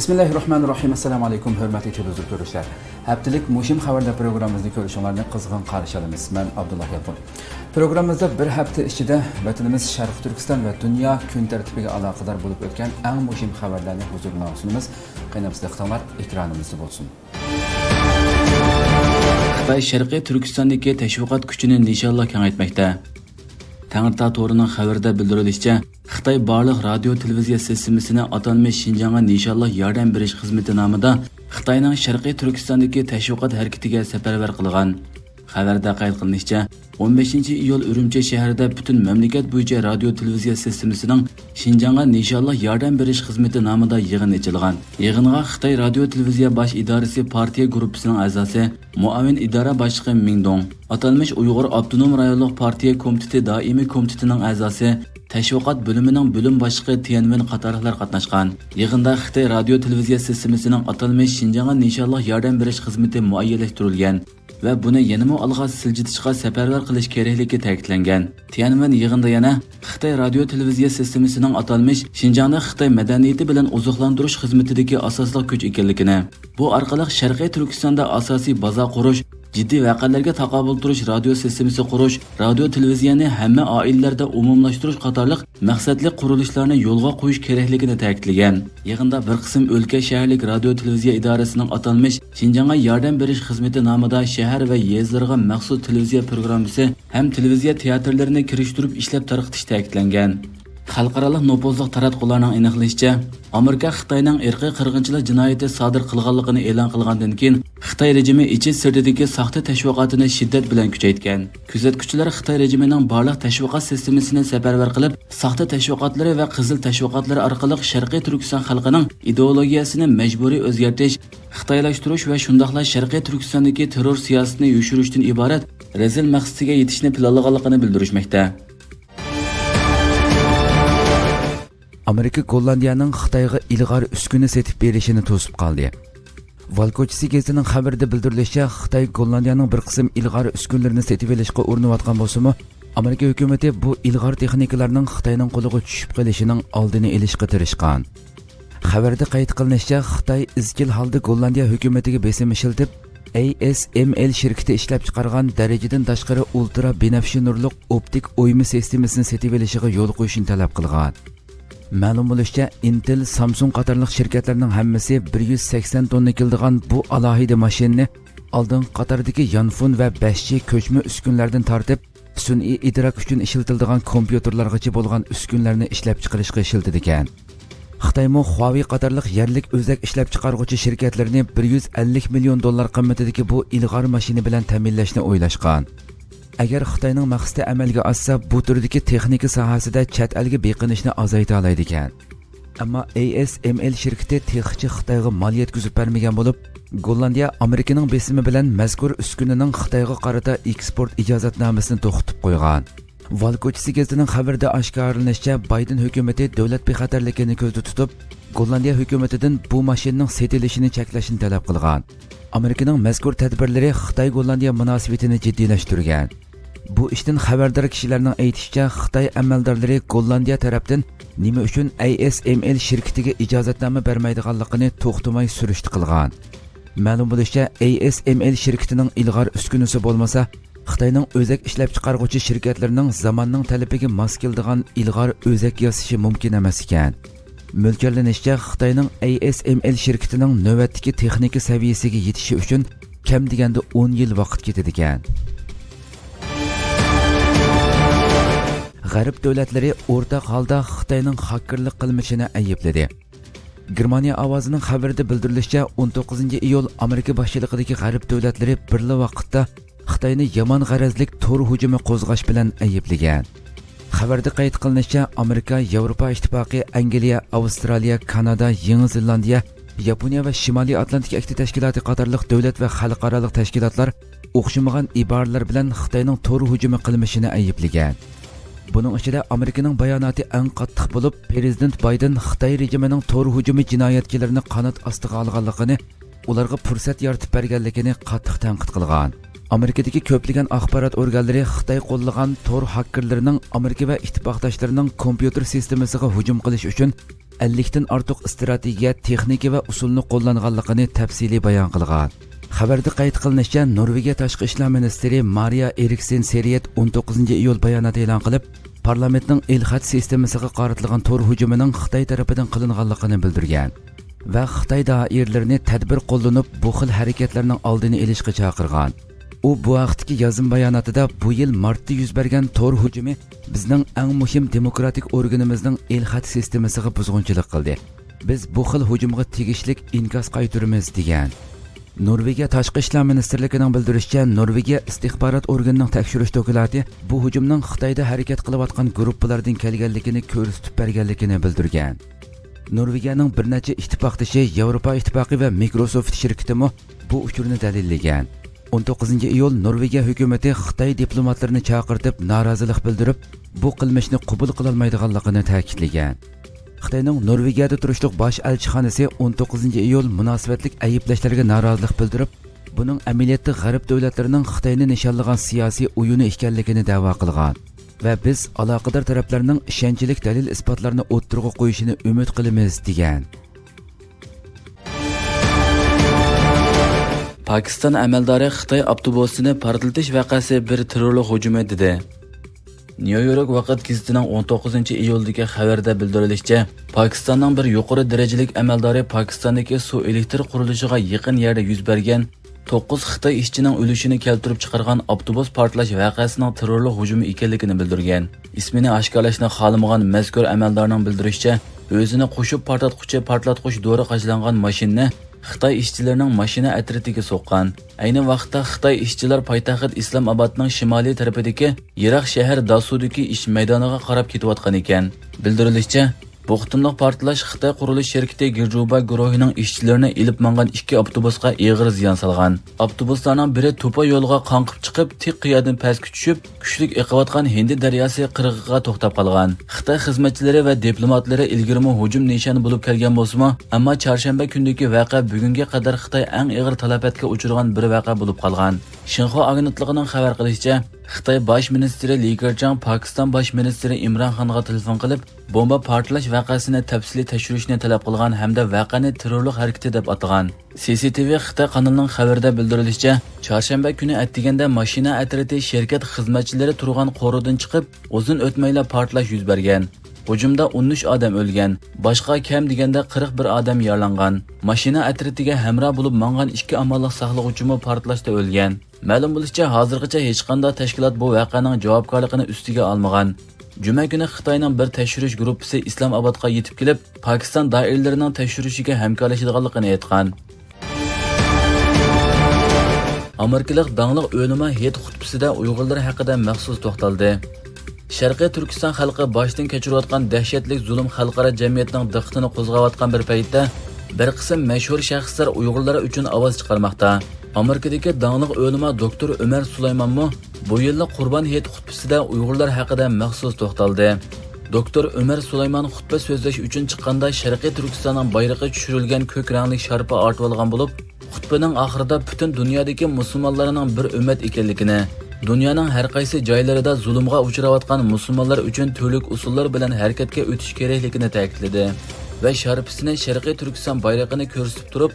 Bismillahirrahmanirrahim. Assalamu alaykum, hörmətli televizor görüşlər. Həftəlik Muhim xəbərlər proqramımızı görüşünlərni qızğın qarşı alırıq. Mən Abdullah Yalqın. Proqramımızda bir həftə içində vətənimiz Şərq Türkistan və dünya gün tərtibiga əlaqədar olub ötən ən mühim xəbərlərni huzuruna sunumuz. Qaynamsızlıqlar ekranımızda olsun. Xitoy Sharqiy Turkistondagi tashviqot kuchini nishonla kengaytmoqda. Tangirtog to'rining xabarida bildirilishicha, Xitoy barliq radio televiziya sistemini atalmish Xinjiangga nishonla yordam berish xizmati nomida Xitoyning Sharqiy Turkistondagi tashviqot harakatiga safarbar qilgan. Xabarda qayd qilinishicha, 15-iyul Urumchi shahrida butun mamlakat bo'yicha radio televiziya sistemasining Xinjiangga nishonla yordam berish xizmati nomida yig'in ochilgan. Yig'inga Xitoy radio televiziya bosh idorasi partiya guruhining a'zosi, muavin idora boshlig'i Ming Dong, atalmish Uyg'ur Avtonom rayonlik partiya komiteti doimiy komitetining a'zosi, tashviqot bo'limining bo'lim boshlig'i Tianwen qatorliqlar qatnashgan. Yig'inda Xitoy radio televiziya sistemasining atalmish Xinjiangga nishonla yordam berish xizmati muayyanlashtirilgan va buni yanama olg'a siljitishga safarbar qilish kerakligi ta'kidlangan. Tianwen yig'inda yana Xitoy radio televiziya sistemasining atalmish Xinjiangda Xitoy madaniyati bilan oziqlantirish xizmatidagi asosli kuch ekanligini, bu orqali Sharqiy Turkistonda asosiy baza qurish, jiddiy voqealarga taqobil turish radio sistemasi qurish, radio televiziyani hamma oilalarda umumlashtirish qatorliq maqsadli qurilishlarni yo'lga qo'yish kerakligini ta'kidlagan. Yig'inda bir qism o'lka shaharlik radio televiziya idorasining atalmish Xinjiangga yordam berish xizmati nomida shahar va yezlarga maxsus televiziya programmasi ham televiziya teatrlarini kirishtirib ishlab tarqatish ta'kidlangan. Xalqaro nopozliq taratqularning aniqlashicha, Amerika Xitoyning irqiy qirg'inchilik jinoyati sodir qilganligini e'lon qilgandan keyin Xitoy rejimi ichi sirtidagi saxta tashviqotini shiddat bilan kuchaytgan. Kuzatuvchilar Xitoy rejimining barliq tashviqot sistemasini safarbar qilib, saxta tashviqotlari va qizil tashviqotlari orqali Sharqiy Turkiston xalqining ideologiyasini majburiy o'zgartirish, xitoylashtirish va shundoqla Sharqiy Turkistondagi terror siyosatini yushirishdan iborat rezil maqsadiga yetishni planlaganligini bildirishmoqda. Amerika Gollandiyaning Xitoyga ilg'or uskuna setib berishini to'sib qoldi. Valkochisi gazetining xabarida bildirilishicha, Xitoy Gollandiyaning bir qism ilg'or uskunalarini setib olishga urinayotgan bo'lsa-mu, Amerika hukumatı bu ilg'or texnikalarning Xitoyning qo'liga tushib qolishining oldini olishga tirishgan. Xabarda qayd qilinishicha, Xitoy izchil holda Gollandiya hukumatiga besim ishlatib, ASML shirkati ishlab chiqargan darajadan tashqari ultra binafshi nurliq optik o'yma sistemasini setib olishiga yo'l qo'yishni talab qilgan. Ma'lum bo'lishicha, Intel, Samsung qatorliq shirkatlarning hammasi 180 tonna keladigan bu alohida mashinani oldin qatordagi Yanfun va 5G ko'chma uskunlardan tortib, sun'iy idrok uchun ishlatiladigan kompyuterlargacha bo'lgan uskunlarni ishlab chiqarishga ishlatadigan. Xitoymo Huawei qatorliq yerlik o'zak ishlab chiqaruvchi shirkatlarni 150 million dollar qimmatidagi bu ilg'or mashina bilan ta'minlashni o'ylashgan. Agar Xitoyning maqsadi amalga oshsa, bu turdagi texnika sohasida chet elga beqinishni azayta oladi ekan. Ammo ASML shirkati texnichi Xitoyga mol yetkazib bermagan bo'lib, Gollandiya Amerikaning besimi bilan mazkur uskunaning Xitoyga qarata eksport ijozatnomasini to'xtatib qo'ygan. Valkochisi gazetining xabarida oshkorlanishicha, Bayden hukumati davlat bexatarligini ko'zda tutib, Gollandiya hukumatidan bu mashinaning sotilishini cheklashni talab qilgan. Amerikaning mazkur tadbirlari Xitoy Gollandiya munosabatini jiddiylashtirgan. Bu ishdan xabardor kishilarning aytishicha, Xitoy amaldorlari Gollandiya tarafdan nima uchun ASML shirkatiga ijozatnoma bermaydiganligini to'xtamay surishti qilgan. Ma'lum bo'lishicha, ASML shirkatining ilg'or uskunasi bo'lmasa, Xitoyning o'zak ishlab chiqaruvchi shirkatlarining zamonning talabiga mos keladigan ilg'or o'zak yasashi mumkin emas ekan. Mo'ljallanishcha, Xitoyning ASML shirkatining navbatdagi texnika saviyasiga yetishi uchun kam deganda 10 yil vaqt ketadi ekan. G'arb davlatlari o'rtaq holda Xitoyning xakerlik qilmishini aybladi. Germaniya ovozining xabarida bildirilishicha, 19-iyul Amerika boshchiligidagi g'arb davlatlari birla vaqtda Xitoyni yomon g'arazlik tor hujumi qo'zg'ash bilan ayblagan. Xabarda qayd qilinishicha, Amerika, Yevropa ittifoqi, Angliya, Avstraliya, Kanada, Yangi Zelandiya, Yaponiya va Shimoliy Atlantik Akti tashkiloti qatorliq davlat va xalqaro tashkilotlar o'xshamagan iboralar bilan Xitoyning tor hujumi qilmishini ayblagan. Buning ichida Amerikaning bayonoti eng qattiq bo'lib, Prezident Bayden Xitoy rejimining tor hujumi jinoyatchilarini qanot ostiga olganligini, ularga fursat yaratib berganligini qattiq tanqid qilgan. Amerikadagi ko'plagan axborot organlari Xitoy qo'llagan tor hakkerlarining Amerika va ittifoqdoshlarining kompyuter sistemasiga hujum qilish uchun 50 dan ortiq strategiya, texnika va usulni qo'llanganligini tafsiliy bayon qilgan. Xabarda qayd qilinishicha, Norvegiya tashqi ishlar ministri Maria Eriksen Seriet 19-iyul bayonot e'lon qilib, parlamentning el-xat sistemasiga qaratilgan tor hujumining Xitoy tarafidan qilinganligini bildirgan va Xitoy doiralarini tadbir qo'llanib bu xil harakatlarning oldini olishga chaqirgan. U bu vaqtdagi yozim bayonotida bu yil martda yuz bergan tor hujumi bizning eng muhim demokratik organimizning el-xat sistemasiga buzg'unchilik qildi. Biz bu xil hujumga tegishlik inkos qaytaramiz degan. Norvegiya tashqi ishlar ministrligining bildirishicha, Norvegiya istixborot organining tekshirish doklati bu hujumning Xitoyda harakat qilayotgan guruhlardan kelganligini ko'rsatib berganligini bildirgan. Norvegiyaning bir necha ittifoqdoshi Yevropa ittifoqi va Microsoft shirkati bu uchurni dalillagan. 19-iyul Norvegiya hukumati Xitoy diplomatlarini chaqirtib norozilik bildirib, bu qilmishni qabul qila olmaydiganligini ta'kidlagan. Xitoyning Norvegiyada turishliq bosh elchixonasi 19-iyul munosabatlik ayblashlarga norozilik bildirib, buning amaliyotda g'arb davlatlarining Xitoyni nishonlagan siyosiy o'yini ekanligini da'vo qilgan va biz aloqador taraflarning ishonchli dalil isbotlarini o'ttirg'a qo'yishini umid qilamiz degan. Pakistan amaldori Xitoy avtobusini portlatish vaqasi bir terrorlik hujumi dedi. New York vaqt gazetining 19-iyuldagi xabarda bildirilishicha, Pokistonning bir yuqori darajalik amaldori Pokistondagi suv elektr qurilishiga yaqin yerda yuz bergan 9 Xitoy ishchining o'lishini keltirib chiqargan avtobus portlash vaqasining terrorlik hujumi ekanligini bildirgan. Ismini oshkorlashni xohlamagan mazkur amaldorning bildirishicha, o'zini qo'shib portlatqich dori qajlangan mashinani Xitoy ishchilarining mashina atritiga so'qqan. Ayni vaqtda Xitoy ishchilar poytaxt Islomobodning shimoliy tarafidagi yirik shahar Dasudagi ish maydoniga qarab ketayotgan ekan. Bildirilishicha, bu qitimliq portlash Xitoy qurilish shirkati Girjuba guruhining ishchilarini ilib mangan 2 avtobusga og'ir ziyon solgan. Avtobuslarning biri to'pa yo'lga qanqib chiqib, tik qiyadan pastga tushib, kuchlik oqayotgan Hindi daryosi qirg'iga to'xtab qolgan. Xitoy xizmatchilari va diplomatlari ilgirmi hujum nishoni bo'lib kelgan bo'lsa-mu, ammo chorshanba kundagi voqea bugunga qadar Xitoy eng og'ir talafotga uchragan bir voqea bo'lib qolgan. Xinhua agentligining xabar qilishicha, Xitoy bosh ministri Li Keqiang Pokiston bosh ministri Imron Xonga telefon qilib, bomba portlash vaqasini tafsiliy tekshirishni talab qilgan hamda vaqani terrorlik harakati deb atagan. CCTV Xitoy kanalining xabarida bildirilishicha, chorshanba kuni atdiganda mashina atriti shirkat xizmatchilari turgan qo'ridan chiqib, uzun o'tmayla portlash yuz bergan. Hujumda 13 odam o'lgan, boshqa kam deganda 41 odam yaralangan. Mashina atritiga hamroh bo'lib mangan 2 amalliq saqlovchimi portlashda o'lgan. Ma'lum bo'lishicha, hozirgacha hech qanday tashkilot bu voqeaning javobgarligini ustiga olmagan. Juma kuni Xitoyning bir tekshirish guruhi Islomobodga yetib kelib, Pokiston doiralarining tekshirishiga hamkorlashadiganligini aytgan. Amerikalik danglik o'lima Hit xutbasida Uyg'urlar haqida maxsus to'xtaldi. Sharqiy Turkiston xalqi boshdan kechirayotgan dahshatli zulm xalqaro jamiyatning diqqatini qo'zg'ayotgan bir paytda bir qism mashhur shaxslar Uyg'urlar uchun ovoz chiqarmoqda. Amerikadagi danglik o'lima doktor Umar Sulaymonmi bu yillik Qurbon hayit xutbasida Uyg'urlar haqida maxsus to'xtaldi. Doktor Umar Sulaymon xutba so'zlash uchun chiqqanda Sharqiy Turkistonning bayrog'i tushirilgan ko'k rangli sharpa ortib olgan bo'lib, xutbaning oxirida butun dunyodagi musulmonlarning bir ummat ekanligini, dunyoning har qaysi joylarida zulmga uchrayotgan musulmonlar uchun turli usullar bilan harakatga o'tish kerakligini ta'kidladi va sharpisini Sharqiy Turkiston bayrog'ini ko'rsatib turib,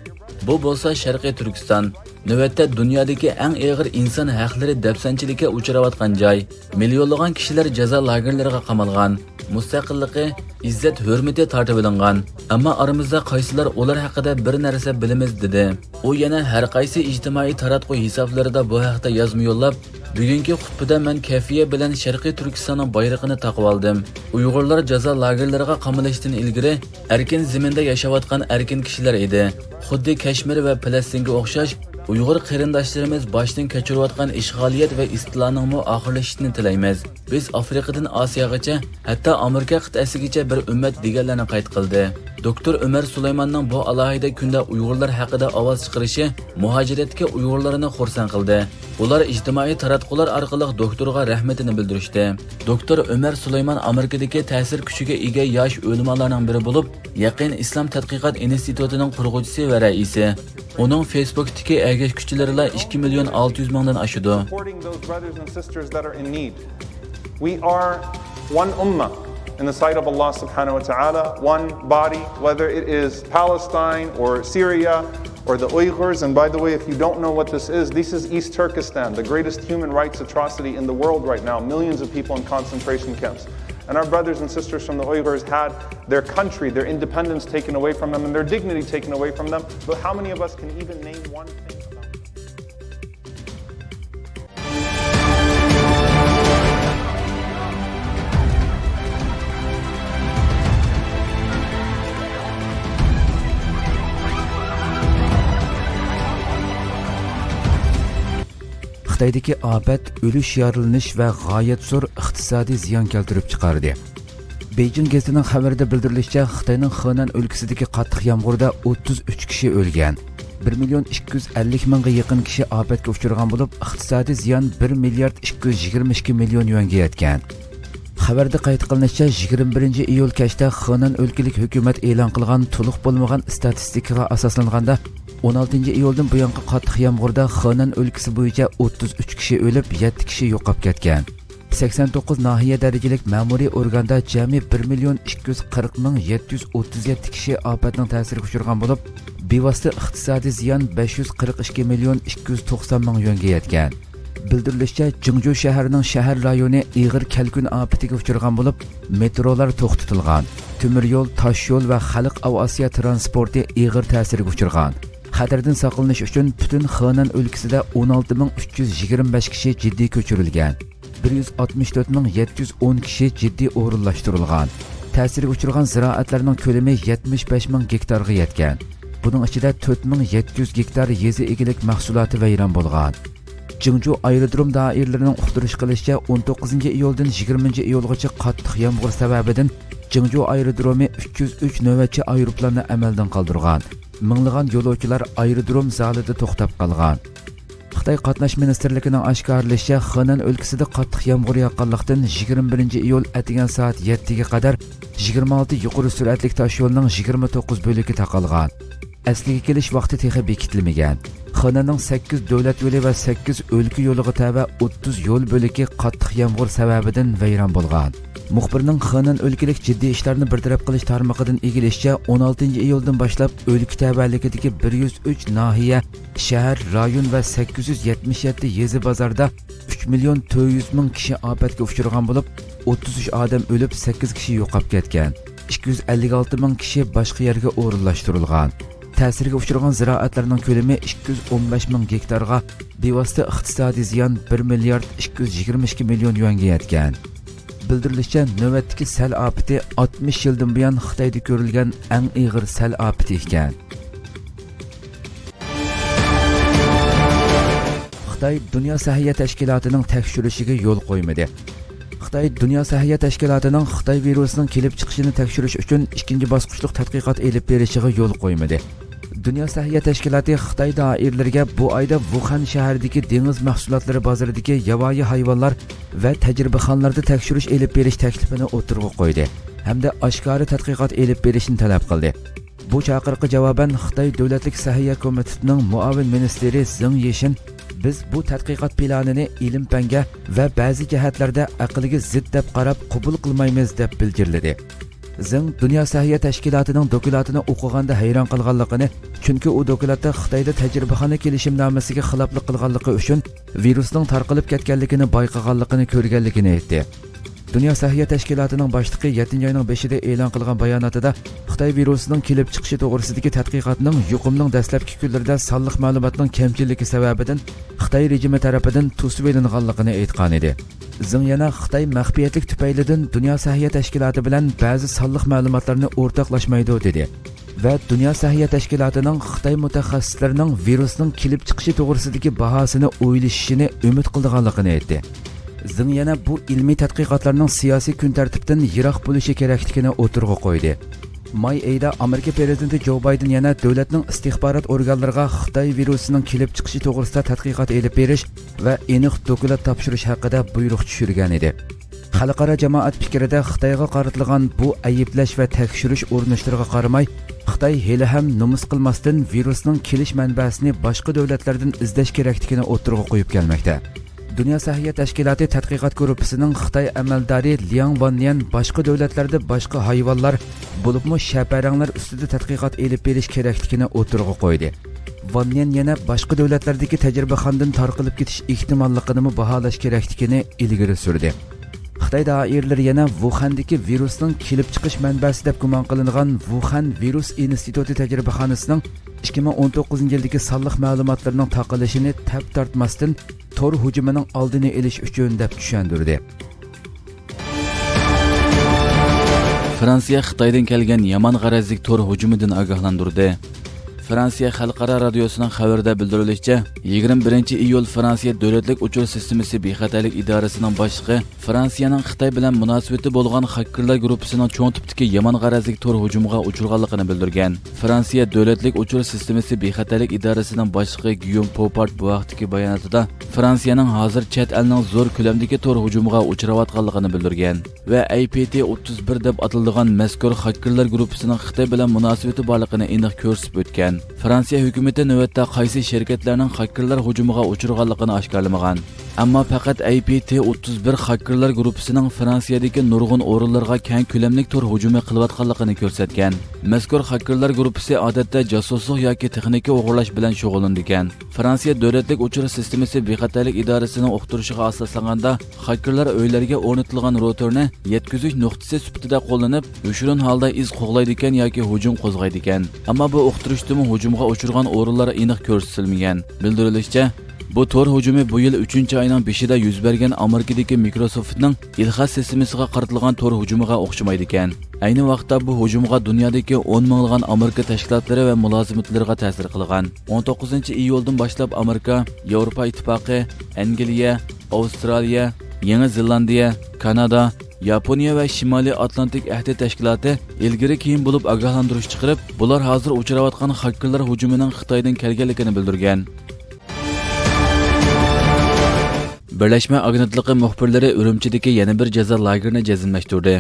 bu bo'lsa Sharqiy Turkiston navbatda dunyodagi eng og'ir inson haqlari dafsanchiligiga uchrayotgan joy. Millionlagan kishilar jazo lagerlariga qamalgan, mustaqilligi, izzat hurmati tortib olingan. Ammo aramizda qaysilar ular haqida bir narsa bilamiz dedi. U yana har qaysi ijtimoiy taratquv hisoblarida bu haqda yozma yo'llab, bugungi xutbada men kafiya bilan Sharqiy Turkistonning bayrog'ini taqib oldim. Uyg'urlar jazo lagerlariga qamalishdan ilgari erkin zaminda yashayotgan erkin kishilar edi. Xuddi Kashmir va Falastinga o'xshash Uyg'ur qarindoshlarimiz boshdan kechirayotgan ishg'oliyat va istiloning oxirlashishini tilaymiz. Biz Afrikadan Osiyagacha, hatto Amerika qit'asigacha bir ummat deganlarni qayd qildi. Doktor Umar Sulaymonning bu alohida kunda Uyg'urlar haqida ovoz chiqarishi muhojiratga Uyg'urlarni xursand qildi. Ular ijtimoiy taratqular orqali doktorga rahmatini bildirishdi. Doktor Umar Sulaymon Amerikadagi ta'sir kuchiga ega yosh o'limalarning biri bo'lib, Yaqin Islom tadqiqot institutining qurg'uvchisi va raisi. Uning Facebook'dagi ergash kuchilari 2.600.000 dan oshdi. We are one ummah. in the sight of Allah subhanahu wa ta'ala, one body, whether it is Palestine or Syria or the Uyghurs. And by the way, if you don't know what this is East Turkestan, the greatest human rights atrocity in the world right now, millions of people in concentration camps. And our brothers and sisters from the Uyghurs had their country, their independence taken away from them and their dignity taken away from them. But how many of us can even name one thing about them? Xitoydagi afat o'lish, yaralanish va g'oyat zo'r iqtisodiy ziyon keltirib chiqardi. Beijing gazetining xabarida bildirilishicha, Xitoyning Henan o'lkasidagi qattiq yomg'irda 33 kishi o'lgan. 1,250,000 ga yaqin kishi ofatga uchragan bo'lib, iqtisodiy ziyon 1,222 million yuanga yetgan. Xabarda qayd qilinishicha, 21 iyul kechda Henan o'lkalik hukumat e'lon qilgan to'liq bo'lmagan statistikaga asoslanganda 16 iyuldan buyangi qattiq yomg'irda Henan o'lkasi bo'yicha 33 kishi o'lib, 7 kishi yo'qolib ketgan. 89 nahiya darajalik ma'muriy organda jami 1,240,737 kishi ofatning ta'siriga uchragan bo'lib, bevosita iqtisodiy ziyon 542,290,000 yuanga yetgan. Bildirilishicha, Jingju shahrining shahar rayoni ig'ir kalkun ofatiga uchragan bo'lib, metrolar to'xtatilgan. Temir yo'l, tosh yo'l va xalq aviatsiya transporti ig'ir ta'siriga uchragan. Xatardan saqlanish uchun butun Henan o'lkasida 16,325 kishi jiddiy ko'chirilgan. 164,710 kishi jiddiy o'rinlashtirilgan. Ta'sirga uchragan ziroatlarning ko'lami 75,000 gektarga yetgan. Buning ichida 4,700 gektar yezi egilik mahsuloti vayron bo'lgan. Jingju aerodrom doiralarining uqtirish qilishicha, 19 iyuldan 20 iyulgacha qattiq yomg'ir sababidan Jingju aerodromi 303 navbatchi aeroplanni amaldan qoldirgan. Minglagan yo'lovchilar aerodrom zalida to'xtab qolgan. Xitoy qatnash ministrligining oshkorlashicha, Henan o'lkasida qattiq yomg'ir yoqqanlikdan 21 iyul atigan soat 7 ga qadar 26 yuqori sur'atli tosh yo'lning 29 bo'ligi taqalgan. Asliga kelish vaqti texi bekitilmagan. Xonanning 8 davlat yo'li va 8 o'lka yo'liga tava 30 yo'l bo'ligi qattiq yomg'ir sababidan vayron bo'lgan. Muxbirning Henan o'lkalik jiddiy ishlarni bartaraf qilish tarmog'idan egilishicha, 16 iyuldan boshlab o'lka tabaligidagi 103 nahiya, shahar, rayon va 877 yezi bozorda 3,400,000 kishi ofatga uchragan bo'lib, 33 odam o'lib, 8 kishi yo'qolib ketgan. 256,000 kishi boshqa yerga o'rinlashtirilgan. Ta'sirga uchragan ziroatlarning ko'lami 215,000 gektarga, bevosita iqtisodiy ziyon 1,222 million yuanga yetgan. Bildirilishicha, navbatdagi sel ofati 60 yildan buyon Xitoyda ko'rilgan eng og'ir sel ofati ekan. Xitoy Dunyo Sahiyya tashkilotining tekshirishiga yo'l qo'ymadi. Xitoy Dunyo Sahiyya tashkilotining Xitoy virusining kelib chiqishini tekshirish uchun ikkinchi bosqichlik tadqiqot elib berishiga yo'l qo'ymadi. Dunyo Sahiyya tashkiloti Xitoy doiralariga bu oyda Wuhan shahridagi dengiz mahsulotlari bozoridagi yovvoyi hayvonlar va tajribaxonalarda tekshirish elib berish taklifini o'tirg'a qo'ydi hamda oshkora tadqiqot elib berishni talab qildi. Bu chaqiriqqa javoban Xitoy Davlatlik Sahiyya komitetining muavin ministri Zeng Yishin, biz bu tadqiqot planini ilm-fanga va ba'zi jihatlarda aqlga zid deb qarab qabul qilmaymiz deb bildirdi. Zeng Dunyo Sahiyya tashkilotining dokladini o'qiganda hayron qolganligini, chunki u dokladda Xitoyda tajribaxona kelishimnomasiga xiloflik qilganligi uchun virusning tarqalib ketganligini bayqaganligini ko'rganligini aytdi. Dunyo Sahiyya tashkilotining boshlig'i 7-oyning 5-ida e'lon qilgan bayonotida Xitoy virusining kelib chiqishi to'g'risidagi tadqiqotning yuqumning dastlabki kunlarida sonliq ma'lumotning kamchiligi sababidan Xitoy rejimi tomonidan to'sib olinganligini aytgan edi. Zeng yana Xitoy maxfiyatlik tufaylidan Dunyo Sahiyya tashkiloti bilan ba'zi sonliq ma'lumotlarni o'rtoqlashmaydi dedi va Dunyo Sahiyya tashkilotining Xitoy mutaxassislarining virusning kelib chiqishi to'g'risidagi bahosini o'ylashishini umid qilganligini aytdi. Zeng yana bu ilmiy tadqiqotlarning siyosiy kun tartibdan yiroq bo'lishi kerakligini o'tirg'a qo'ydi. May oyida Amerika prezidenti Joe Biden yana davlatning istixborot organlariga Xitoy virusining kelib chiqishi to'g'risida tadqiqot elib berish va aniq doklad topshirish haqida buyruq tushirgan edi. Xalqaro jamoat fikrida Xitoyga qaratilgan bu ayiblash va tekshirish urinishlariga qaramay, Xitoy hali ham nomus qilmasdan virusning kelish manbasini boshqa davlatlardan izlash kerakligini o'tirg'a qo'yib kelmoqda. Dünya Səhiyyə Təşkilatı tədqiqat qrupisining Xitoy amaldori Liang Wannian boshqa davlatlarda boshqa hayvonlar bo'libmi shaparanglar ustida tadqiqot elib berish kerakligini o'tirg'a qo'ydi. Wannian yana boshqa davlatlardagi tajribaxondan tarqalib ketish ehtimolligini baholash kerakligini ilgari surdi. Xitoy doiralari yana Wuhandagi virusning kelib chiqish manbasi deb gumon qilingan Wuhan Virus instituti tajribaxonasining 2019-yildagi sonliq ma'lumotlarning taqilishini tap tortmasdan tor hujumining oldini olish uchun deb tushuntirdi. Fransiya Xitoydan kelgan yomon g'arazlik tor hujumidan ogohlantirdi. Fransiya Xalqaro radiosuning xabarida bildirilishicha, 21-iyul Fransiya davlatlik uchur sistemasi bexatarlik idorasining boshlig'i Fransiyaning Xitoy bilan munosabati bo'lgan xakerlar guruhining cho'ng tipdagi yomon g'arazlik tor hujumiga uchirganligini bildirgan. Fransiya davlatlik uchur sistemasi bexatarlik idorasining boshlig'i Guillaume Popard bu vaqtdagi bayonotida Fransiyaning hozir chet elning zo'r ko'lamdagi tor hujumiga uchrayotganligini bildirgan va APT-31 deb ataladigan mazkur xakerlar guruhining Xitoy bilan munosabati borligini aniq ko'rsatib o'tgan. Fransiya hukumati navbatda qaysi shirkatlarning xakerlar hujumiga uchirganligini oshkorlamagan. Ammo faqat APT-31 xakerlar guruhining Fransiyadagi nurg'un o'rinlarga keng ko'lamli tor hujumi qilayotganligini ko'rsatgan. Mazkur xakerlar guruhi odatda josuslik yoki texnika o'g'irlash bilan shug'ullanadigan. Fransiya davlatlik uchur sistemasi bexatarlik idorasining uqtirishiga asoslanganda xakerlar uylariga o'rnatilgan routerni yetkazish nuqtasi sifatida qo'llanib, o'shirin holda iz qo'g'laydigan yoki hujum qo'zg'aydigan. Ammo bu uqtirishdimi hujumga uchirgan o'rinlar aniq ko'rsatilmagan. Bildirilishicha, bu tor hujumi bu yil 3-oyning 5-ida yuz bergan Amerikadagi Microsoftning ilxas sistemasiga qaratilgan tor hujumiga o'xshamaydi ekan. Ayni vaqtda bu hujumga dunyodagi 10 minglagan Amerika tashkilotlari va mulozimatlariga ta'sir qilgan. 19-iyuldan boshlab Amerika, Yevropa Ittifoqi, Angliya, Avstraliya, Yangi Zelandiya, Kanada, Yaponiya va Shimoliy Atlantik ahdi tashkiloti ilgari keyin bo'lib ogohlantirish chiqarib, bular hozir uchrayotgan xakerlar hujumining Xitoydan kelganligini bildirgan. Birlashma agentligi muxbirlari Urumchidagi yana bir jazo lagerini jazmlashtirdi.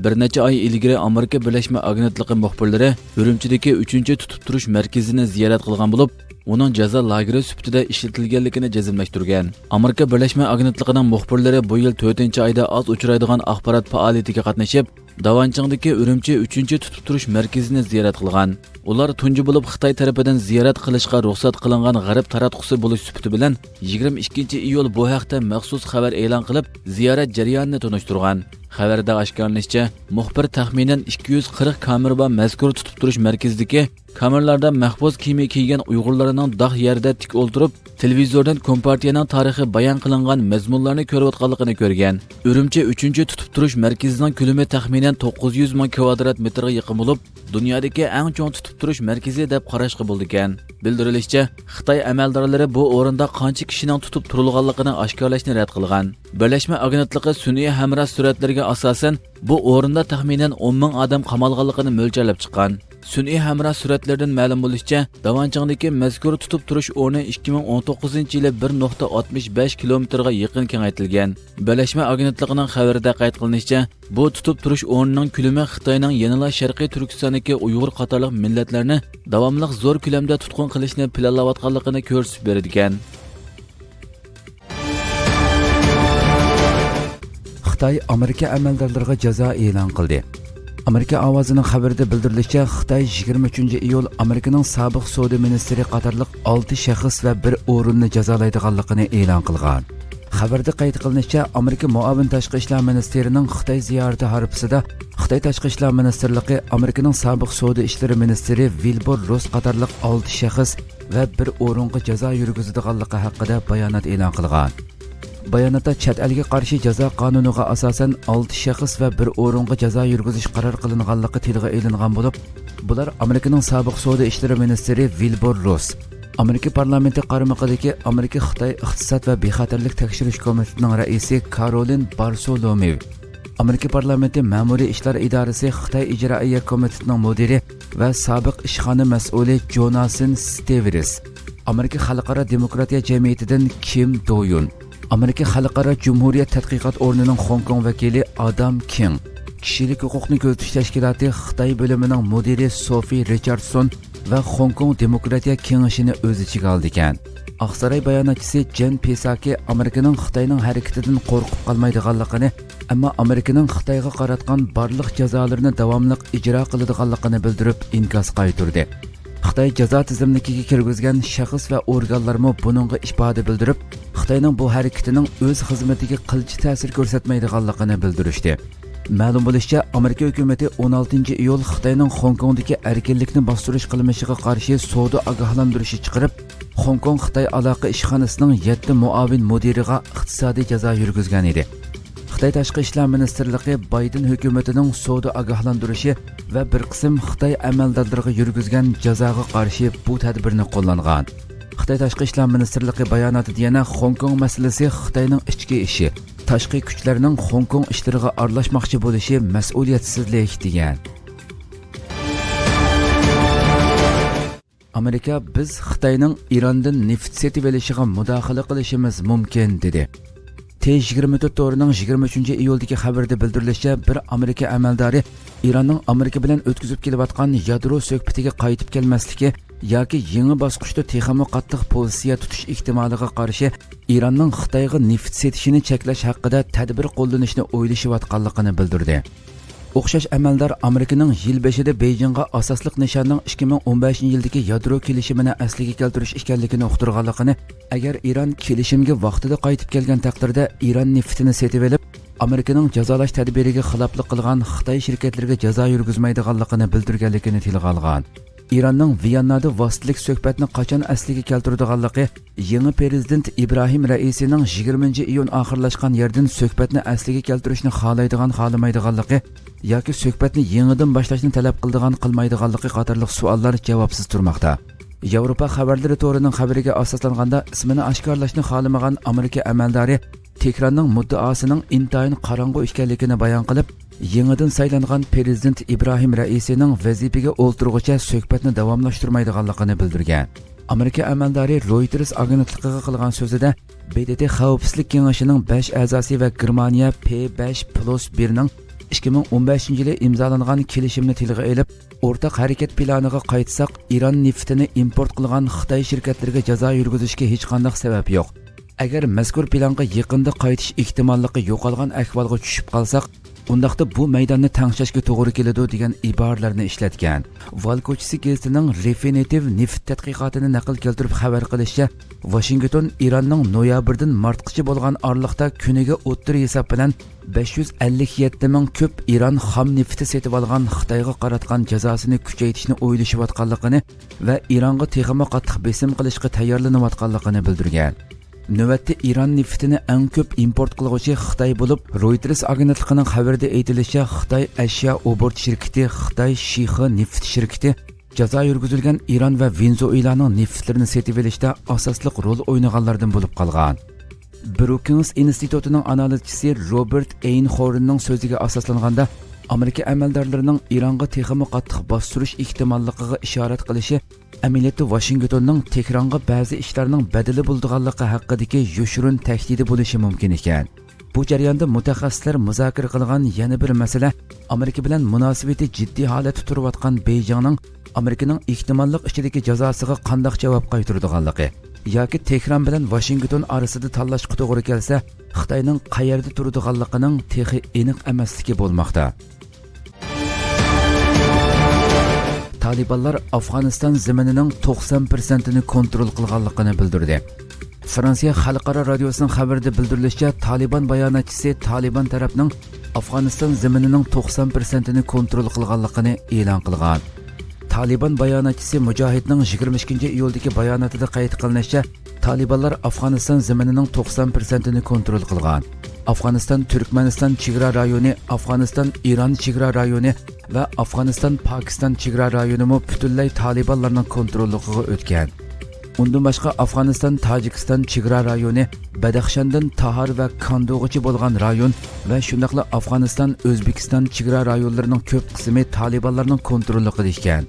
Bir necha oy ilgari Amerika Birlashma agentligi muxbirlari Urumchidagi 3-tutib turish markazini ziyorat qilgan bo'lib, uning jazo lageri sifatida ishlatilganligini jazmlashtirgan. Amerika Birlashma agentligining muxbirlari bu yil 4-oyda oz uchraydigan axborot faoliyatiga qatnashib, Davanchingdagi Urumchi 3-tutib turish markazini ziyorat qilgan. Ular tunji bo'lib Xitoy tarafidan ziyorat qilishga ruxsat qilingan g'arb taratqusi bo'lish sifati bilan 22-iyul bu haqda maxsus xabar e'lon qilib, ziyorat jarayonini tunishtirgan. Xabarda oshkorlanishicha, muxbir taxminan 240 kamera va mazkur tutib turish markazidagi kameralarda mahbus kiyimi kiygan Uyg'urlarning dog' yerda tik o'ltirib, televizordan Kompartiyaning tarixi bayon qilingan mazmunlarni ko'rayotganligini ko'rgan. Urumchi 3-tutib turish markazining ko'lami taxminan 900 ming kvadrat metrga yaqin bo'lib, dunyodagi eng chong tutib turish markazi deb qarashga bo'ldi ekan. Bildirilishicha, Xitoy amaldorlari bu o'rinda qancha kishining tutib turilganligini oshkorlashni rad qilgan. Birlashma agentligi sun'iy hamroh suratlarga asosan bu o'rinda taxminan 10 ming odam qamalganligini mo'ljallab chiqqan. Sun'iy hamroh suratlardan ma'lum bo'lishicha, Davanchingdagi mazkur tutib turish o'rni 2019-yili 1.65 kilometrga yaqin kengaytirilgan. Birlashma agentligining xabarida qayd qilinishicha, bu tutib turish o'rnining ko'lami Xitoyning yanada Sharqiy Turkistondagi Uyg'ur qatorliq millatlarni davomli zo'r ko'lamda tutqun qilishni planlayotganligini ko'rsatib beradigan. Xitoy Amerika amaldorlariga jazo e'lon qildi. Amerika ovozining xabarida bildirilishicha, Xitoy 23-iyul Amerikaning sobiq savdo ministri qatorliq 6 shaxs va 1 o'rinni jazolaydiganligini e'lon qilgan. Xabarda qayd qilinishicha, Amerika muavin tashqi ishlar ministerining Xitoy ziyorati harfisida Xitoy tashqi ishlar ministrligi Amerikaning sobiq savdo ishlari ministri Wilbur Ross qatorliq 6 shaxs va 1 o'ringa jazo yurgizadiganligi haqida bayonot e'lon qilgan. Bayonotda chet elga qarshi jazo qonuniga asosan 6 shaxs va 1 o'ringa jazo yurgizish qaror qilinganligi tilga ilingan bo'lib, bular Amerikaning sobiq savdo ishlari ministri Wilbur Ross, Amerika parlamenti qaramog'idagi Amerika Xitoy iqtisod va bexatarlik tekshirish komitetining raisi Caroline Bartholomew, Amerika parlamenti ma'muriy ishlar idorasi Xitoy ijroiya komitetining mudiri va sobiq ishxona mas'uli Jonathan Stevens, Amerika xalqaro demokratiya jamiyatidan Kim Doyun, Amerika Xalqaro Jumhuriyat tadqiqot o'rnining Hong Kong vakili Adam King, kishilik huquqni ko'zatish tashkiloti Xitoy bo'limining mudiri Sophie Richardson va Hong Kong Demokratiya kengashini o'z ichiga oldi ekan. Oqsaroy bayonotchisi Jen Psaki Amerikaning Xitoyning harakatidan qo'rqib qolmaydiganligini, ammo Amerikaning Xitoyga qaratgan barliq jazolarni davomli ijro qiladiganligini bildirib inkos qaytardi. Xitoy jazo tizimligiga kirgizgan shaxs va organlarmi buningga ifoda bildirib, Xitoyning bu harakatining o'z xizmatiga qilchi ta'sir ko'rsatmaydiganligini bildirishdi. Ma'lum bo'lishicha, Amerika hukumatı 16-iyul Xitoyning Hong Kongdagi erkinlikni bostirish qilmishiga qarshi savdo ogohlantirishi chiqarib, Hong Kong Xitoy aloqa ishxonasining 7 muavin mudiriga iqtisodiy jazo yurgizgan edi. Xitoy Tashqi ishlar ministrligi Bayden hukumatining savdo ogohlantirishi va bir qism Xitoy amaldorlariga yurgizgan jazoga qarshi bu tadbirni qo'llangan. Xitoy Tashqi ishlar ministrligi bayonotida yana Hong Kong masalasi Xitoyning ichki ishi, tashqi kuchlarning Hong Kong ishlariga aralashmoqchi bo'lishi mas'uliyatsizlik degan. Amerika biz Xitoyning Irandan neft setib olishiga mudohala qilishimiz mumkin dedi. T24 to'rining 23-iyuldagi xabarda bildirilishicha, bir Amerika amaldori Iranning Amerika bilan o'tkazib kelayotgan yadro suhbatiga qaytib kelmasligi yoki yangi bosqichda texmo qattiq pozitsiya tutish ehtimoliga qarshi Iranning Xitoyga neft setishini cheklash haqida tadbir qo'llanishni o'ylashayotganligini bildirdi. O'xshash amaldor Amerikaning yil 5-ida Beijingga asosliq nishonning 2015-yildagi yadro kelishimini asliga keltirish ekanligini uqtirganligini, agar Iran kelishimga vaqtida qaytib kelgan taqdirda Iran neftini setib olib, Amerikaning jazolash tadbiriga xiloflik qilgan Xitoy shirkatlariga jazo yurgizmaydiganligini bildirganligini tilga olgan. Iranning Viyannada vositlik suhbatni qachon asliga keltiradiganligi, yangi prezident Ibrohim Raisining 20-iyun oxirlashgan yerdan suhbatni asliga keltirishni xohlamaydiganligi yoki suhbatni yangidan boshlashni talab qilmaydiganligi qatorliq savollar javobsiz turmoqda. Yevropa xabarlari to'rining xabariga asoslanganda ismini oshkorlashni xohlamagan Amerika amaldori Tehronning muddaosining intayin qorong'u ekanligini bayon qilib, yangidan saylangan prezident Ibrohim Raisining vazifaga o'ltirg'icha suhbatni davomlashtirmaydiganligini bildirgan. Amerika amaldori Reuters agentligiga qilgan so'zida BDT xavfsizlik kengashining 5 a'zosi va Germaniya P5+1ning 2015-yili imzolangan kelishimni tilga olib, o'rtaq harakat planiga qaytsak, Iran neftini import qilgan Xitoy shirkatlariga jazo yurgizishga hech qanday sabab yo'q. Agar mazkur planga yaqinda qaytish ehtimolligi yo'qolgan ahvolga tushib qolsak, undaqda bu maydonni tangshashga to'g'ri keladi degan iboralarni ishlatgan. Valkochisi gazetining Refinitiv neft tadqiqotini naql keltirib xabar qilishicha, Washington Iranning noyabrdan martgacha bo'lgan oraliqda kuniga o'ttir hisob bilan 557 ming ko'p Iran xom nefti setib olgan Xitoyga qaratgan jazosini kuchaytirishni o'ylashayotganligini va Ironga texmo qattiq besim qilishga tayyorlanayotganligini bildirgan. Navbatda Iran neftini eng ko'p import qiluvchi Xitoy bo'lib, Reuters agentligining xabarida aytilishicha, Xitoy Ashyo obort shirkati, Xitoy Shixi neft shirkati jazo yurgizilgan Iran va Venezuelaning neftlarini setib olishda asosli rol o'ynaganlardan bo'lib qolgan. Brookings institutining analitchisi Robert Einhornning so'ziga asoslanganda, Amerika amaldorlarining Ironga texmo qattiq bostirish ehtimolligiga ishorat qilishi amaliyotda Washingtonning Tehronga ba'zi ishlarning badali bo'lganligi haqidagi yoshirin tahdidi bo'lishi mumkin ekan. Bu jarayonda mutaxassislar muzokara qilgan yana bir masala Amerika bilan munosabati jiddiy holatda turayotgan Beijingning Amerikaning ehtimollik ichidagi jazosiga qanday javob qaytaradiganligi yoki Tehron bilan Washington orasida tanlashga to'g'ri kelsa, Xitoyning qayerda turadiganligining texi aniq emasligi bo'lmoqda. Talibanlar Afg'oniston zaminining 90%ni kontrol qilganligini bildirdi. Fransiya xalqaro radiosining xabarida bildirilishicha, Taliban bayonotchisi Taliban tarafining Afg'oniston zaminining 90%ni kontrol qilganligini e'lon qilgan. Taliban bayonotchisi Mujohidning 22-iyuldagi bayonotida qayd qilinishicha, Talibanlar Afg'oniston zaminining 90%ni kontrol qilgan. Afg'oniston Turkmaniston chegara rayoni, Afg'oniston Iron chegara rayoni va Afg'oniston Pokiston chegara rayoni butunlay Talibanlarning kontrolligiga o'tgan. Undan boshqa Afg'oniston Tojikiston chegara rayoni, Badaxshondan Tahar va Kandog'icha bo'lgan rayon va shundaqla Afg'oniston O'zbekiston chegara rayonlarining ko'p qismi Talibanlarning kontrolligida ekan.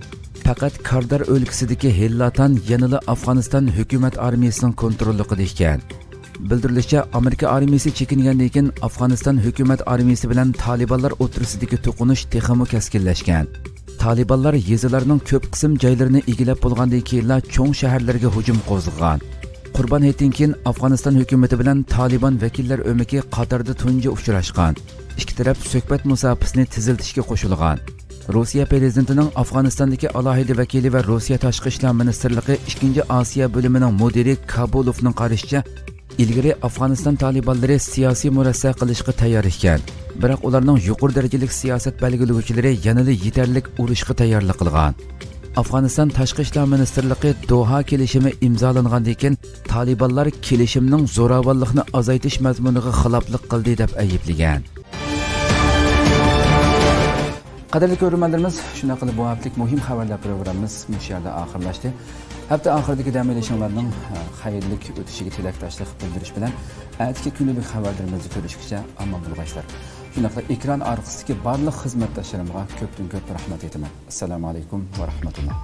Faqat Kardar o'lkasidagi Hillatan yanada Afg'oniston hukumat armiyasining kontrolligida ekan. Bildirilishicha, Amerika armiyasi chekingandan keyin Afg'oniston hukumat armiyasi bilan Talibanlar o'rtasidagi to'qinish texmo kaskinlashgan. Talibanlar yezilarning ko'p qism joylarini egallab bo'lgandan keyin cho'ng shaharlarga hujum qo'zg'agan. Qurbon hayitdan keyin Afg'oniston hukumati bilan Taliban vakillar o'maki qatorda tunji uchrashgan. Ikki taraf suhbat musofasini tiziltishga qo'shilgan. Rossiya prezidentining Afg'onistondagi alohida vakili va Rossiya tashqi ishlar ministrligi 2-Osiyo bo'limining mudiri Kabulovning qarashicha, ilgari Afg'oniston talibanlari siyosiy murassa qilishga tayyor ekan. Biroq ularning yuqori darajali siyosat belgilovchilari yanada yetarlik urushga tayyorlik qilgan. Afg'oniston tashqi ishlar ministrligi Doha kelishimi imzolangandan keyin talibanlar kelishimning zo'ravonlikni azaytish mazmuniga xiloflik qildi deb ayblagan. Qadrli ko'ruvchilarimiz, shunday qilib bu haftalik muhim xabarlar programmamiz bu yerda oxirlashdi. Hafta oxiridagi dam olishinglarning xayrli o'tishiga tilakdoshlik bildirish bilan atki kunlik xabarlarimizni ko'rishgacha omon bo'linglar. Shunday ekran orqasidagi barliq xizmatdoshlarimga ko'p rahmat aytaman. Assalomu alaykum va rahmatulloh.